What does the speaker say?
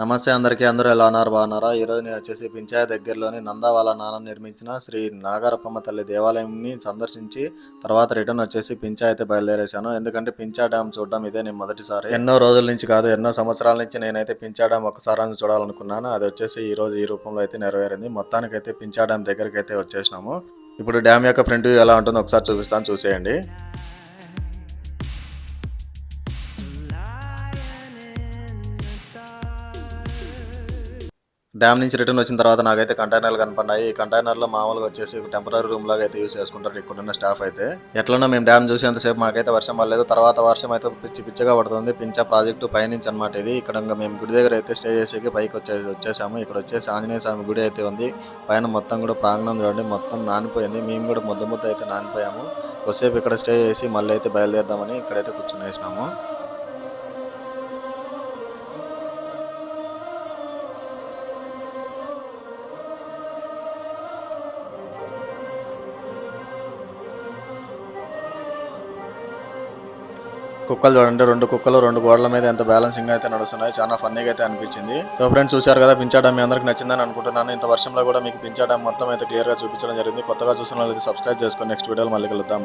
నమస్తే అందరికీ. అందరూ ఎలా ఉన్నారు? బాగున్నారా? ఈరోజు నేను వచ్చేసి పింఛాయ దగ్గరలోని నందా వాళ్ళ నాన్న నిర్మించిన శ్రీ నాగారప్పమ్మ తల్లి దేవాలయంని సందర్శించి తర్వాత రిటర్న్ వచ్చేసి పింఛా అయితే బయలుదేరేశాను. ఎందుకంటే పింఛా డ్యామ్ చూడడం ఇదే నేను మొదటిసారి. ఎన్నో రోజుల నుంచి కాదు, ఎన్నో సంవత్సరాల నుంచి నేనైతే పింఛా డ్యామ్ ఒకసారి చూడాలనుకున్నాను. అది వచ్చేసి ఈ రోజు ఈ రూపంలో అయితే నెరవేరింది. మొత్తానికైతే పింఛా డ్యామ్ దగ్గరికి అయితే వచ్చేసినాము. ఇప్పుడు డ్యామ్ యొక్క ఫ్రంట్ వ్యూ ఎలా ఉంటుందో ఒకసారి చూపిస్తాను, చూసేయండి. డ్యామ్ నుంచి రిటర్న్ వచ్చిన తర్వాత నాకైతే కంటైనర్లు కనపడినాయి. ఈ కంటైనర్లో మామూలుగా వచ్చేసి టెంపరీ రూమ్ లాగా అయితే యూస్ చేసుకుంటారు ఇక్కడున్న స్టాఫ్ అయితే. ఎట్లన్నా మేము డ్యామ్ చూసేంతసేపు మాకైతే వర్షం పడలేదు. తర్వాత వర్షం అయితే పిచ్చిగా పడుతుంది. పింఛా ప్రాజెక్టు పైనుంచి అనమాట ఇది. ఇక్కడ మేము గుడి దగ్గర అయితే స్టే చేసేకి పైకి వచ్చేసాము. ఇక్కడ వచ్చేసి ఆంజనేయ స్వామి గుడి అయితే ఉంది. పైన మొత్తం కూడా ప్రాంగణం చూడండి, మొత్తం నానిపోయింది. మేము కూడా ముద్ద అయితే నానిపోయాము. కొద్దిసేపు ఇక్కడ స్టే చేసి మళ్ళీ అయితే బయలుదేరదామని ఇక్కడైతే కూర్చునేసినాము. కుక్కలు చూడండి, 2 కుక్కలు 2 గోడల మీద ఎంత బ్యాలెన్సింగ్ అయితే నడుస్తున్నాయి. చాలా ఫన్నీగా అయితే అనిపించింది. సో ఫ్రెండ్స్, చూశారు కదా పింఛా డ్యామ్ మీ అందరికి నచ్చిందని అనుకుంటున్నాను. ఇంత వర్షంలో కూడా మీకు పింఛా డ్యామ్ మొత్తం అయితే క్లియర్ గా చూపించడం జరిగింది. కొత్తగా చూసిన వాళ్ళైతే సబ్స్క్రైబ్ చేసుకొని నెక్స్ట్ వీడియోలో మళ్ళీ కలుద్దాం.